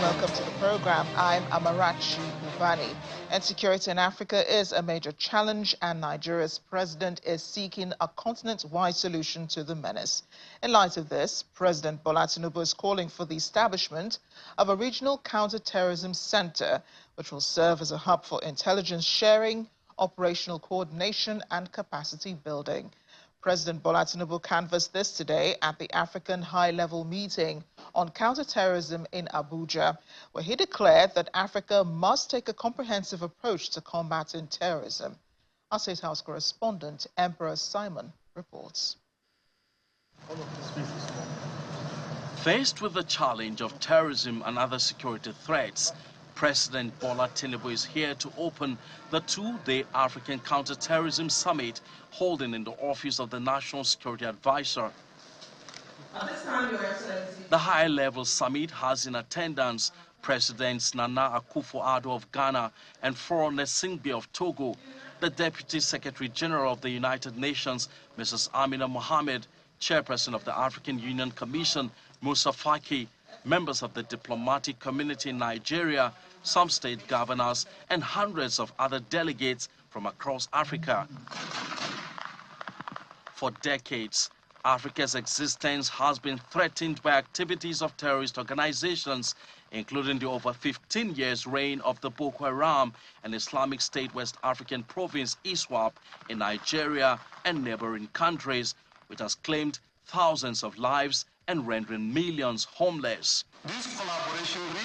Welcome to the program. I'm Amarachi Ubani. Insecurity in Africa is a major challenge, and Nigeria's president is seeking a continent-wide solution to the menace. In light of this, President Bola Tinubu is calling for the establishment of a regional counter-terrorism center, which will serve as a hub for intelligence sharing, operational coordination, and capacity building. President Bola Tinubu canvassed this today at the African high-level meeting on counterterrorism in Abuja, where he declared that Africa must take a comprehensive approach to combating terrorism. Our State House correspondent, Emperor Simon, reports. Faced with the challenge of terrorism and other security threats, President Bola Tinubu is here to open the two-day African Counter-terrorism Summit holding in the office of the National Security Advisor. At this time, Your Excellency, the high-level summit has in attendance Presidents Nana Akufo-Addo of Ghana and Faure Gnassingbé of Togo, the Deputy Secretary General of the United Nations, Mrs. Amina Mohammed, Chairperson of the African Union Commission, Moussa Faki, members of the diplomatic community in Nigeria, some state governors, and hundreds of other delegates from across Africa. For decades, Africa's existence has been threatened by activities of terrorist organizations, including the over 15 years reign of the Boko Haram and Islamic State West African province ISWAP in Nigeria and neighboring countries, which has claimed thousands of lives and rendering millions homeless.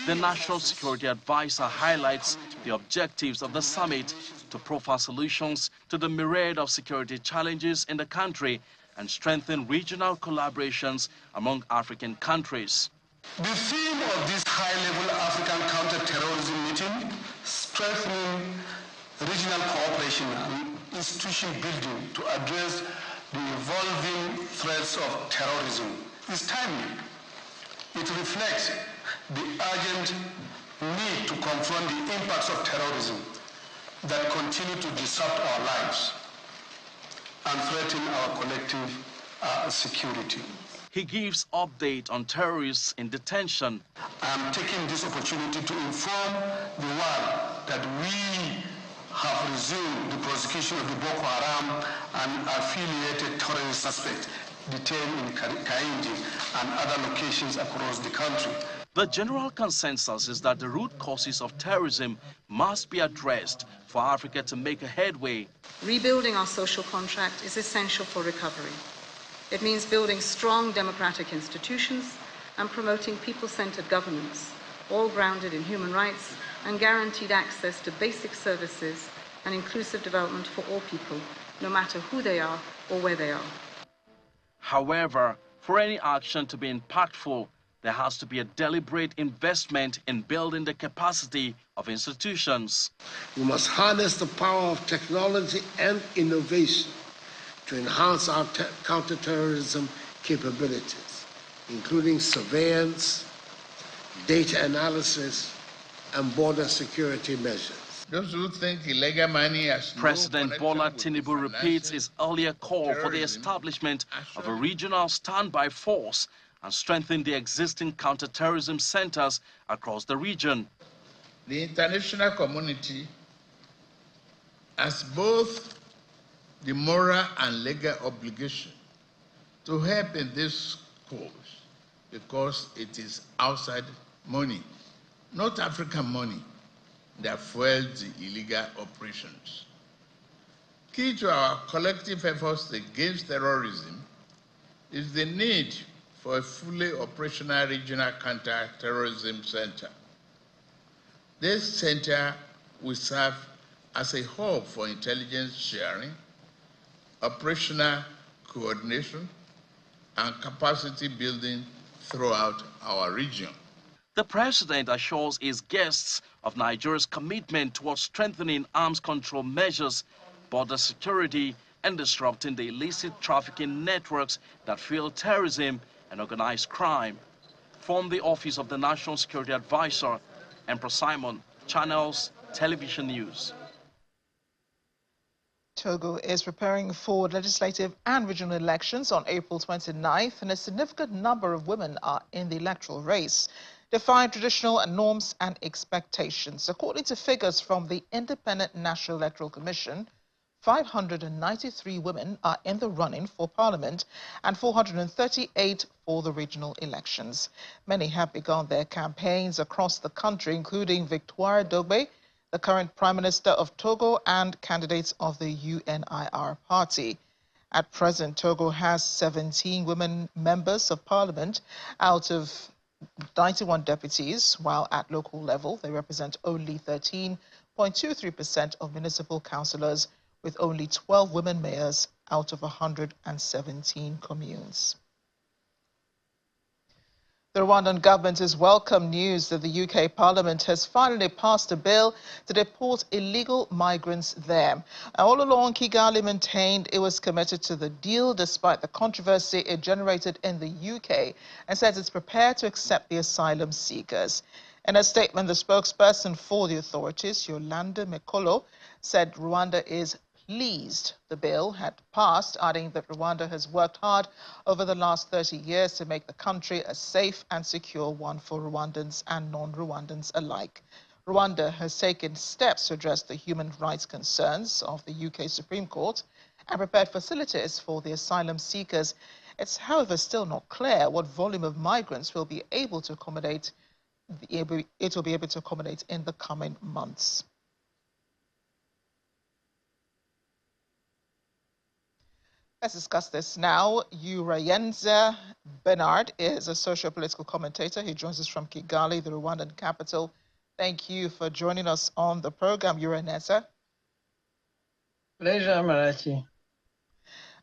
The National Security Advisor highlights the objectives of the summit to profile solutions to the myriad of security challenges in the country and strengthen regional collaborations among African countries. The theme of this high-level African counter-terrorism meeting, strengthening regional cooperation and institution building to address the evolving threats of terrorism, is timely. It reflects the urgent need to confront the impacts of terrorism that continue to disrupt our lives and threaten our collective security. He gives update on terrorists in detention. I am taking this opportunity to inform the world that we have resumed the prosecution of the Boko Haram and affiliated terrorist suspects detained in Kainji and other locations across the country. The general consensus is that the root causes of terrorism must be addressed for Africa to make a headway. Rebuilding our social contract is essential for recovery. It means building strong democratic institutions and promoting people-centered governance, all grounded in human rights and guaranteed access to basic services and inclusive development for all people, no matter who they are or where they are. However, for any action to be impactful, there has to be a deliberate investment in building the capacity of institutions. We must harness the power of technology and innovation to enhance our counterterrorism capabilities, including surveillance, data analysis, and border security measures. Those who think illegal money has President Bola Tinubu repeats his earlier call for the establishment of a regional standby force and strengthen the existing counterterrorism centers across the region. The international community has both the moral and legal obligation to help in this cause because it is outside money, not African money, that fuels the illegal operations. Key to our collective efforts against terrorism is the need for a fully operational regional counter-terrorism center. This center will serve as a hub for intelligence sharing, operational coordination, and capacity building throughout our region. The president assures his guests of Nigeria's commitment towards strengthening arms control measures, border security, and disrupting the illicit trafficking networks that fuel terrorism and organized crime. From the office of the National Security Advisor, Emperor Simon, Channels Television News. Togo is preparing for legislative and regional elections on April 29th, and a significant number of women are in the electoral race. defying traditional norms and expectations. According to figures from the Independent National Electoral Commission, 593 women are in the running for parliament and 438 for the regional elections. Many have begun their campaigns across the country, including Victoire Dogbe, the current Prime Minister of Togo, and candidates of the UNIR party. At present, Togo has 17 women members of parliament out of 91 deputies, while at local level they represent only 13.23% of municipal councillors, with only 12 women mayors out of 117 communes. The Rwandan government has welcomed news that the UK Parliament has finally passed a bill to deport illegal migrants there. All along, Kigali maintained it was committed to the deal despite the controversy it generated in the UK, and says it's prepared to accept the asylum seekers. In a statement, the spokesperson for the authorities, Yolande Mekolo, said Rwanda is pleased the bill had passed, adding that Rwanda has worked hard over the last 30 years to make the country a safe and secure one for Rwandans and non-Rwandans alike. Rwanda has taken steps to address the human rights concerns of the UK Supreme Court and prepared facilities for the asylum seekers. It's, however, still not clear what volume of migrants will be able to accommodate in the coming months. Let's discuss this now. Urayenza Bernard is a socio-political commentator. He joins us from Kigali, the Rwandan capital. Thank you for joining us on the program, Urayenza. Pleasure, Marachi.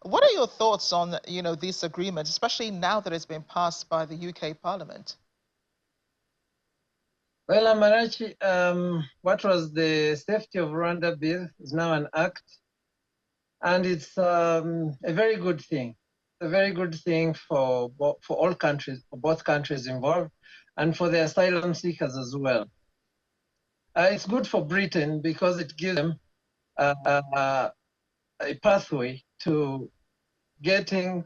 What are your thoughts on, this agreement, especially now that it's been passed by the UK Parliament? Well, Amarachi, what was the Safety of Rwanda bill is now an act, and it's a very good thing. It's a very good thing for all countries, for both countries involved, and for the asylum seekers as well. It's good for Britain because it gives them a pathway to getting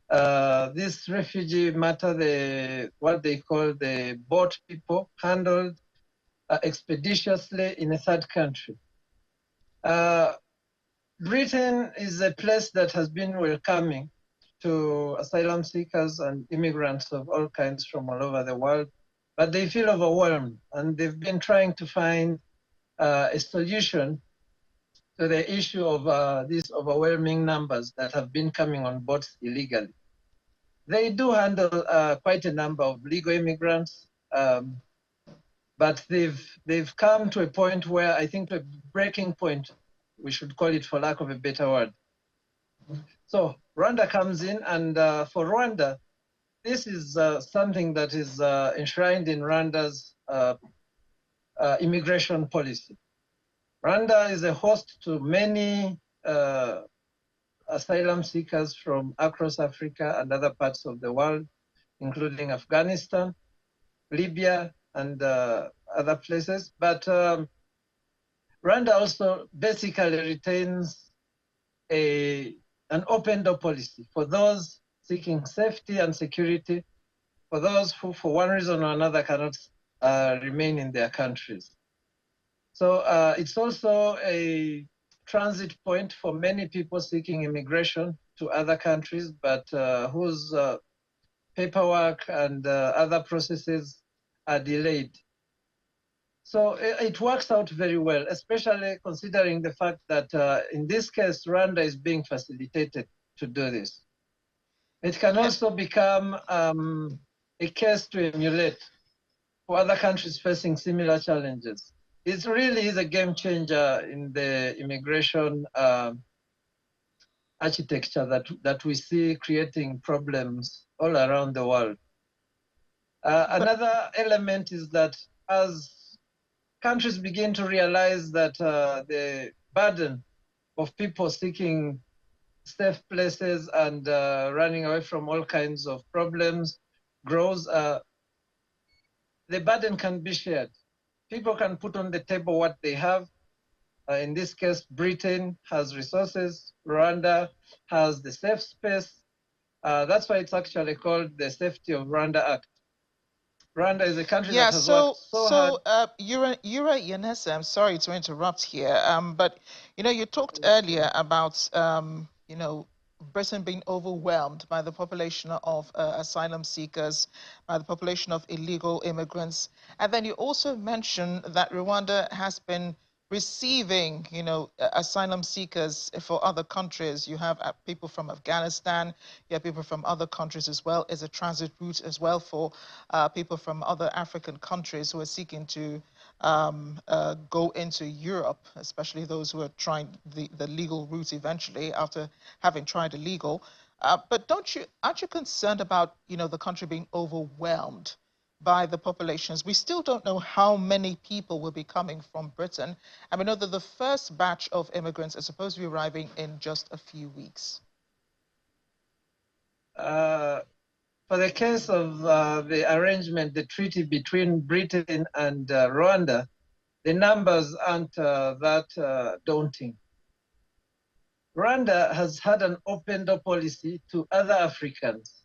this refugee matter, what they call the boat people, handled expeditiously in a third country. Britain is a place that has been welcoming to asylum seekers and immigrants of all kinds from all over the world, but they feel overwhelmed, and they've been trying to find a solution to the issue of these overwhelming numbers that have been coming on boats illegally. They do handle quite a number of legal immigrants, but they've come to a point where I think a breaking point, we should call it for lack of a better word. So Rwanda comes in, and for Rwanda, this is something that is enshrined in Rwanda's immigration policy. Rwanda is a host to many asylum seekers from across Africa and other parts of the world, including Afghanistan, Libya, and other places. But Rwanda also basically retains an open door policy for those seeking safety and security, for those who, for one reason or another, cannot remain in their countries. So it's also a transit point for many people seeking immigration to other countries, but whose paperwork and other processes are delayed. So it works out very well, especially considering the fact that in this case, Rwanda is being facilitated to do this. It can also become a case to emulate for other countries facing similar challenges. It really is a game changer in the immigration architecture that we see creating problems all around the world. Another element is that as countries begin to realize that the burden of people seeking safe places and running away from all kinds of problems grows, the burden can be shared. People can put on the table what they have. In this case, Britain has resources. Rwanda has the safe space. That's why it's actually called the Safety of Rwanda Act. Rwanda is a country Yeah, that has worked so hard. Yura Yanesa, I'm sorry to interrupt here, but you talked earlier about Britain being overwhelmed by the population of asylum seekers, by the population of illegal immigrants, and then you also mentioned that Rwanda has been receiving, asylum seekers for other countries. You have people from Afghanistan, you have people from other countries as well. As a transit route as well for people from other African countries who are seeking to go into Europe, especially those who are trying the legal route eventually after having tried illegal. But aren't you concerned about, the country being overwhelmed by the populations? We still don't know how many people will be coming from Britain. And we know that the first batch of immigrants are supposed to be arriving in just a few weeks. For the case of the arrangement, the treaty between Britain and Rwanda, the numbers aren't that daunting. Rwanda has had an open door policy to other Africans.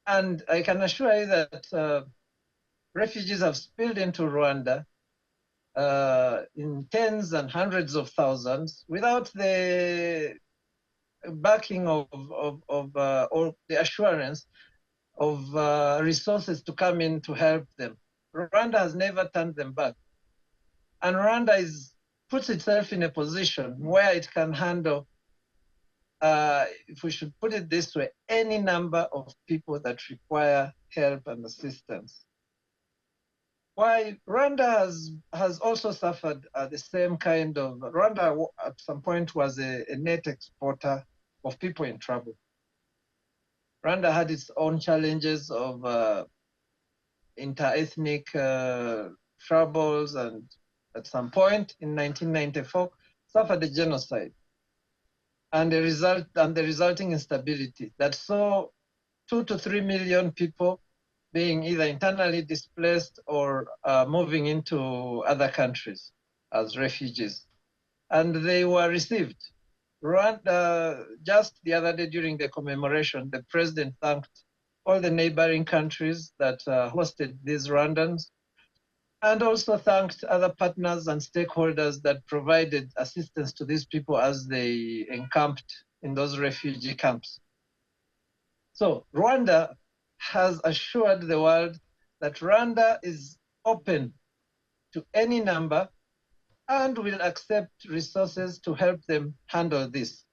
And I can assure you that refugees have spilled into Rwanda in tens and hundreds of thousands without the backing or the assurance of resources to come in to help them. Rwanda has never turned them back. And Rwanda puts itself in a position where it can handle, if we should put it this way, any number of people that require help and assistance. Why Rwanda has also suffered the same kind of, Rwanda at some point was a net exporter of people in trouble. Rwanda had its own challenges of inter-ethnic troubles, and at some point in 1994 suffered a genocide and the resulting instability that saw 2 to 3 million people being either internally displaced or moving into other countries as refugees. And they were received. Rwanda, just the other day during the commemoration, the president thanked all the neighboring countries that hosted these Rwandans, and also thanked other partners and stakeholders that provided assistance to these people as they encamped in those refugee camps. So Rwanda has assured the world that Rwanda is open to any number and will accept resources to help them handle this.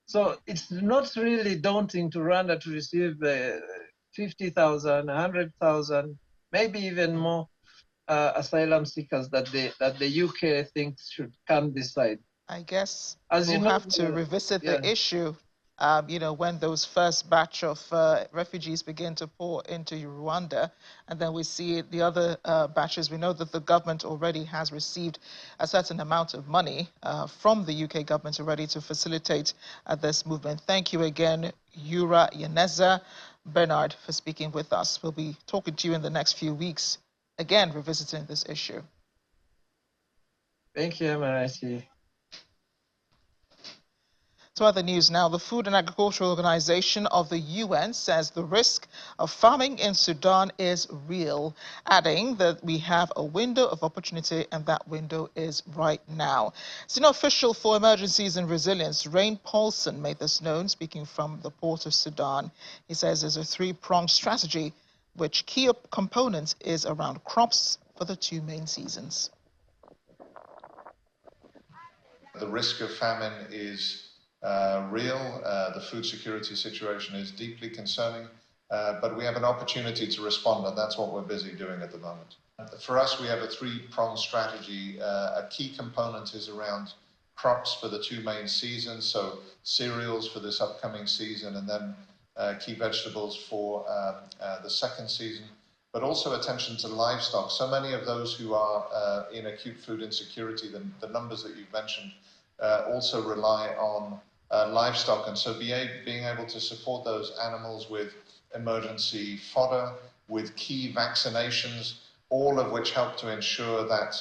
So it's not really daunting to Rwanda to receive 50,000, 100,000, maybe even more asylum seekers that the UK thinks should come this side. I guess As we'll you know, have to revisit the issue, when those first batch of refugees begin to pour into Rwanda, and then we see the other batches. We know that the government already has received a certain amount of money from the UK government already to facilitate this movement. Thank you again, Yura Yaneza. Bernard, for speaking with us. We'll be talking to you in the next few weeks, again, revisiting this issue. Thank you, Marati. To other news now, the Food and Agricultural Organization of the UN says the risk of famine in Sudan is real, adding that we have a window of opportunity and that window is right now. Senior official for emergencies and resilience, Rain Paulson, made this known, speaking from the port of Sudan. He says there's a three-pronged strategy, which key component is around crops for the two main seasons. The risk of famine is real. The food security situation is deeply concerning, but we have an opportunity to respond, and that's what we're busy doing at the moment. For us, we have a three-pronged strategy. A key component is around crops for the two main seasons, so cereals for this upcoming season, and then key vegetables for the second season, but also attention to livestock. So many of those who are in acute food insecurity, the numbers that you've mentioned, also rely on livestock, and so being able to support those animals with emergency fodder, with key vaccinations, all of which help to ensure that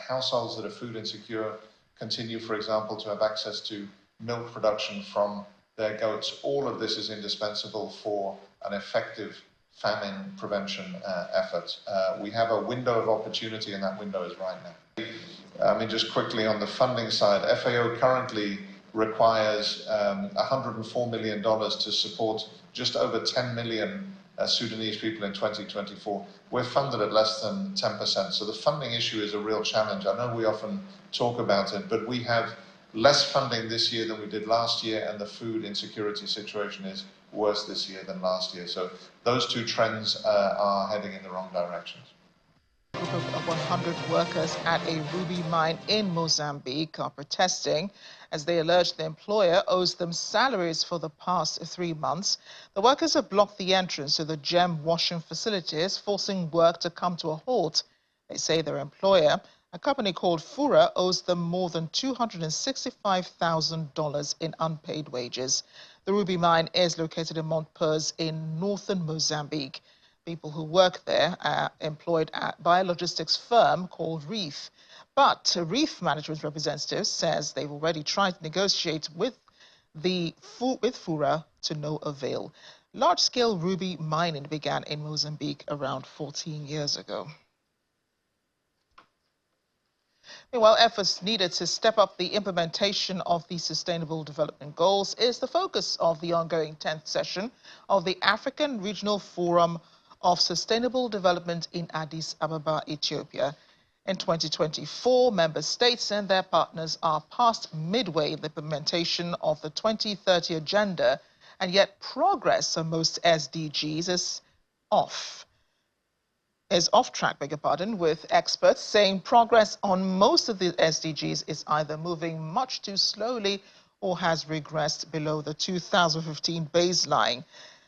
households that are food insecure continue, for example, to have access to milk production from their goats. All of this is indispensable for an effective famine prevention effort. We have a window of opportunity, and that window is right now. I mean, just quickly on the funding side, FAO currently requires $104 million to support just over 10 million Sudanese people in 2024. We're funded at less than 10%. So the funding issue is a real challenge. I know we often talk about it, but we have less funding this year than we did last year, and the food insecurity situation is worse this year than last year. So those two trends are heading in the wrong directions. A group of 100 workers at a ruby mine in Mozambique are protesting as they allege the employer owes them salaries for the past 3 months. The workers have blocked the entrance to the gem washing facilities, forcing work to come to a halt. They say their employer, a company called Fura, owes them more than $265,000 in unpaid wages. The ruby mine is located in Montpers in northern Mozambique. People who work there are employed by a logistics firm called Reef. But Reef management representative says they've already tried to negotiate with Fura to no avail. Large-scale ruby mining began in Mozambique around 14 years ago. Meanwhile, efforts needed to step up the implementation of the Sustainable Development Goals is the focus of the ongoing 10th session of the African Regional Forum of Sustainable Development in Addis Ababa, Ethiopia. In 2024, member states and their partners are past midway in the implementation of the 2030 agenda, and yet progress on most SDGs is off track, with experts saying progress on most of the SDGs is either moving much too slowly or has regressed below the 2015 baseline.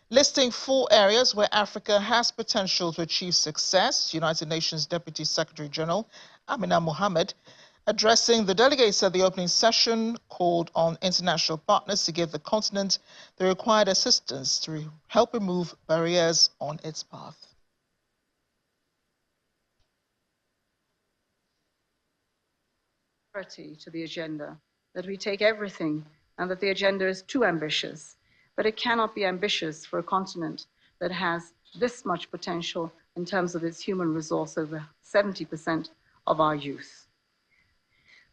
Listing 4 areas where Africa has potential to achieve success, United Nations Deputy Secretary General Amina Mohammed, addressing the delegates at the opening session, called on international partners to give the continent the required assistance to help remove barriers on its path. To the agenda, that we take everything and that the agenda is too ambitious. But it cannot be ambitious for a continent that has this much potential in terms of its human resource, over 70% of our youth.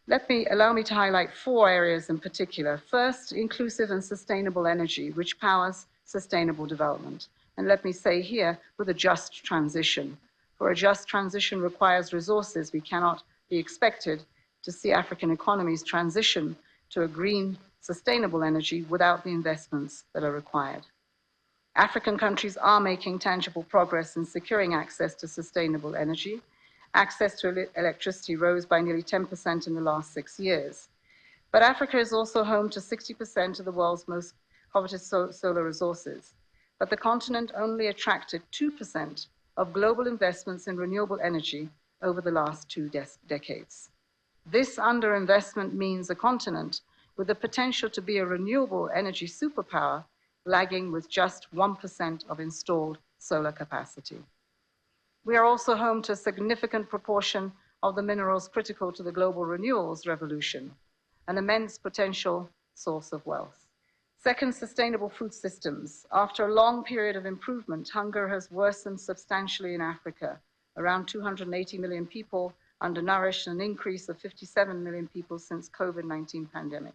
Allow me to highlight 4 areas in particular. First, inclusive and sustainable energy, which powers sustainable development. And let me say here, with a just transition. For a just transition requires resources. We cannot be expected to see African economies transition to a green, sustainable energy without the investments that are required. African countries are making tangible progress in securing access to sustainable energy. Access to electricity rose by nearly 10% in the last 6 years. But Africa is also home to 60% of the world's most coveted solar resources. But the continent only attracted 2% of global investments in renewable energy over the last 2 decades. This underinvestment means a continent with the potential to be a renewable energy superpower, lagging with just 1% of installed solar capacity. We are also home to a significant proportion of the minerals critical to the global renewals revolution, an immense potential source of wealth. Second, sustainable food systems. After a long period of improvement, hunger has worsened substantially in Africa. Around 280 million people undernourished, an increase of 57 million people since COVID-19 pandemic.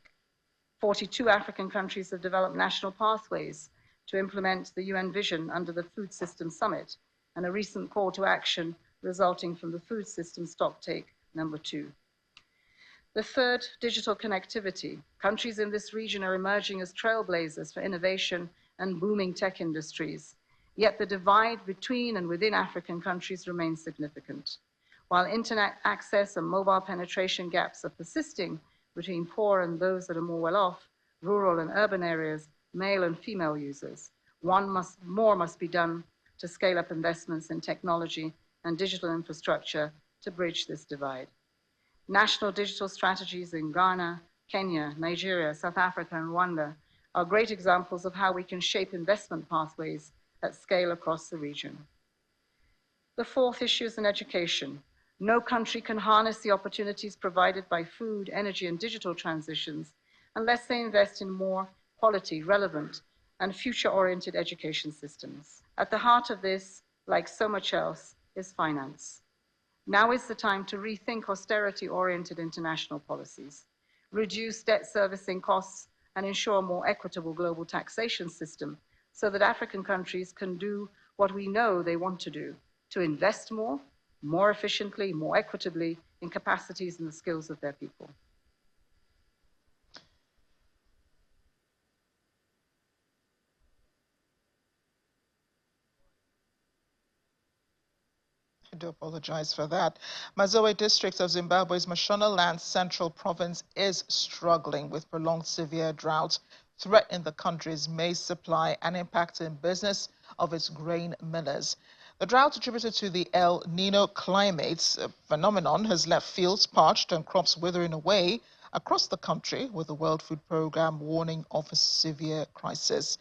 42 African countries have developed national pathways to implement the UN vision under the Food System Summit, and a recent call to action resulting from the Food System Stocktake number 2. The third, digital connectivity. Countries in this region are emerging as trailblazers for innovation and booming tech industries, yet the divide between and within African countries remains significant. While internet access and mobile penetration gaps are persisting between poor and those that are more well off, rural and urban areas, male and female users, more must be done to scale up investments in technology and digital infrastructure to bridge this divide. National digital strategies in Ghana, Kenya, Nigeria, South Africa, and Rwanda are great examples of how we can shape investment pathways at scale across the region. The fourth issue is in education. No country can harness the opportunities provided by food, energy, and digital transitions unless they invest in more quality, relevant, and future-oriented education systems. At the heart of this, like so much else, is finance. Now is the time to rethink austerity-oriented international policies, reduce debt servicing costs, and ensure a more equitable global taxation system so that African countries can do what we know they want to do, to invest more efficiently, more equitably in capacities and the skills of their people. I do apologize for that. Mazoe district of Zimbabwe's Mashonaland Central Province is struggling with prolonged severe drought, threatening the country's maize supply and impacting business of its grain millers. The drought attributed to the El Nino climate phenomenon has left fields parched and crops withering away across the country, with the World Food Programme warning of a severe crisis.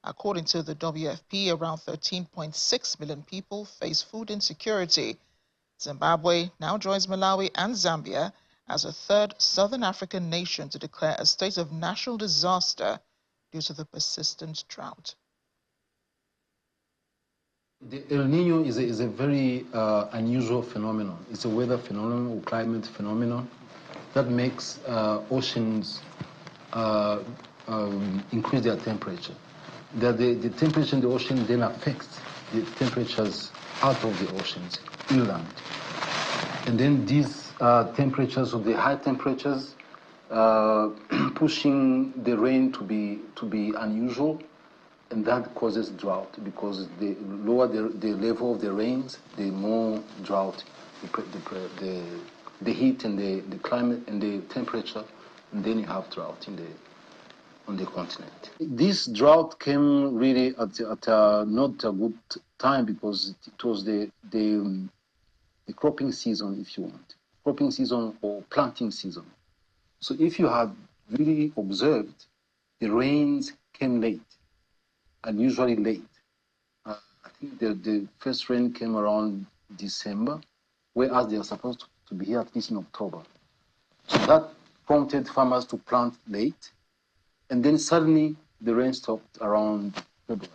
According to the WFP, around 13.6 million people face food insecurity. Zimbabwe now joins Malawi and Zambia as a third Southern African nation to declare a state of national disaster due to the persistent drought. The El Nino is a very unusual phenomenon. It's a weather phenomenon or climate phenomenon that makes oceans increase their temperature. The temperature in the ocean then affects the temperatures out of the oceans, inland. And then these temperatures, or the high temperatures, pushing the rain to be unusual, and that causes drought, because the lower the level of the rains, the more drought, the heat and the climate and the temperature, and then you have drought on the continent. This drought came really at not a good time, because it was the cropping season, if you want. Cropping season or planting season. So if you had really observed, the rains came late, unusually late. I think the first rain came around December, whereas they are supposed to be here at least in October. So that prompted farmers to plant late. And then suddenly the rain stopped around February.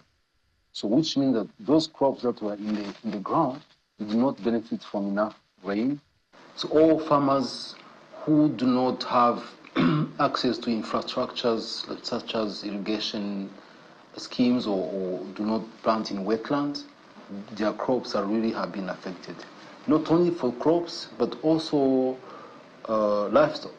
So which means that those crops that were in the ground did not benefit from enough rain. So all farmers who do not have access to infrastructures such as irrigation schemes or do not plant in wetlands, their crops have been affected. Not only for crops, but also livestock.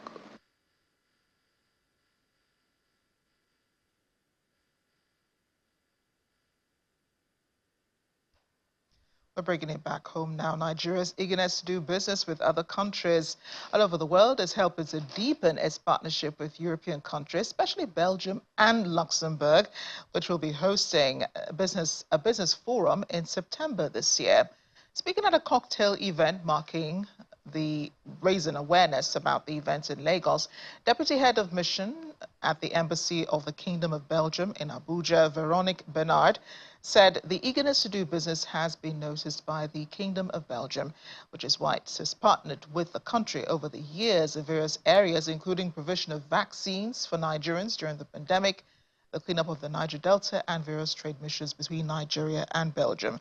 We're bringing it back home now. Nigeria's eagerness to do business with other countries all over the world is helping to deepen its partnership with European countries, especially Belgium and Luxembourg, which will be hosting a business forum in September this year. Speaking at a cocktail event marking the raising awareness about the event in Lagos, Deputy Head of Mission at the Embassy of the Kingdom of Belgium in Abuja, Veronique Bernard, said the eagerness to do business has been noticed by the Kingdom of Belgium, which is why it has partnered with the country over the years in various areas, including provision of vaccines for Nigerians during the pandemic, the cleanup of the Niger Delta, and various trade missions between Nigeria and Belgium.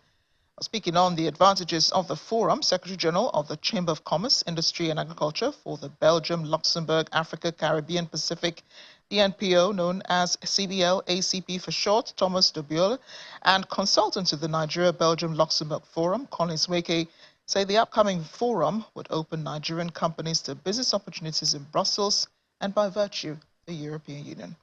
Speaking on the advantages of the forum, Secretary General of the Chamber of Commerce, Industry and Agriculture for the Belgium, Luxembourg, Africa, Caribbean, Pacific, the NPO, known as CBL-ACP for short, Thomas de Bulle, and consultant to the Nigeria-Belgium, Luxembourg Forum, Collins Weke, say the upcoming forum would open Nigerian companies to business opportunities in Brussels and, by virtue, the European Union.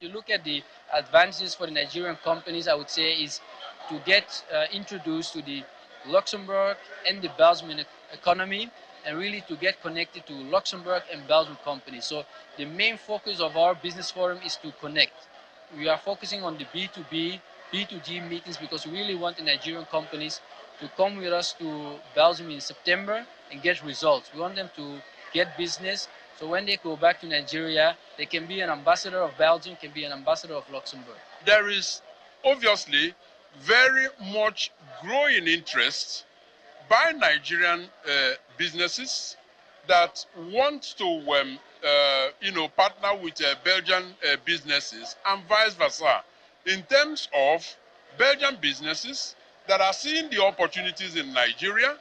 You look at the advantages for the Nigerian companies, I would say, is to get introduced to the Luxembourg and the Belgian economy, and really to get connected to Luxembourg and Belgian companies. So the main focus of our business forum is to connect. We are focusing on the B2B, B2G meetings, because we really want the Nigerian companies to come with us to Belgium in September and get results. We want them to get business, so when they go back to Nigeria, they can be an ambassador of Belgium, can be an ambassador of Luxembourg. There is obviously very much growing interest by Nigerian businesses that want to partner with Belgian businesses and vice versa. In terms of Belgian businesses that are seeing the opportunities in Nigeria,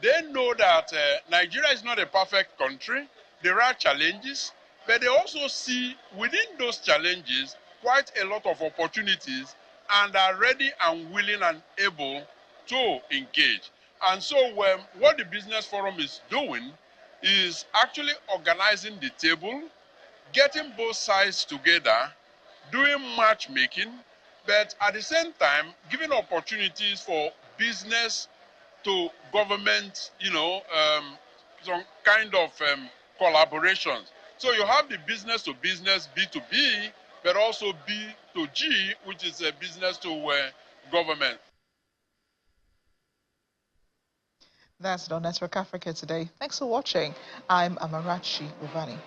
they know that Nigeria is not a perfect country. There are challenges, but they also see within those challenges quite a lot of opportunities and are ready and willing and able to engage. And so what the Business Forum is doing is actually organizing the table, getting both sides together, doing matchmaking, but at the same time, giving opportunities for business to government, some kind of collaborations. So you have the business to business, B2B, but also B2G, which is a business to government. That's it on Network Africa today. Thanks for watching. I'm Amarachi Ubani.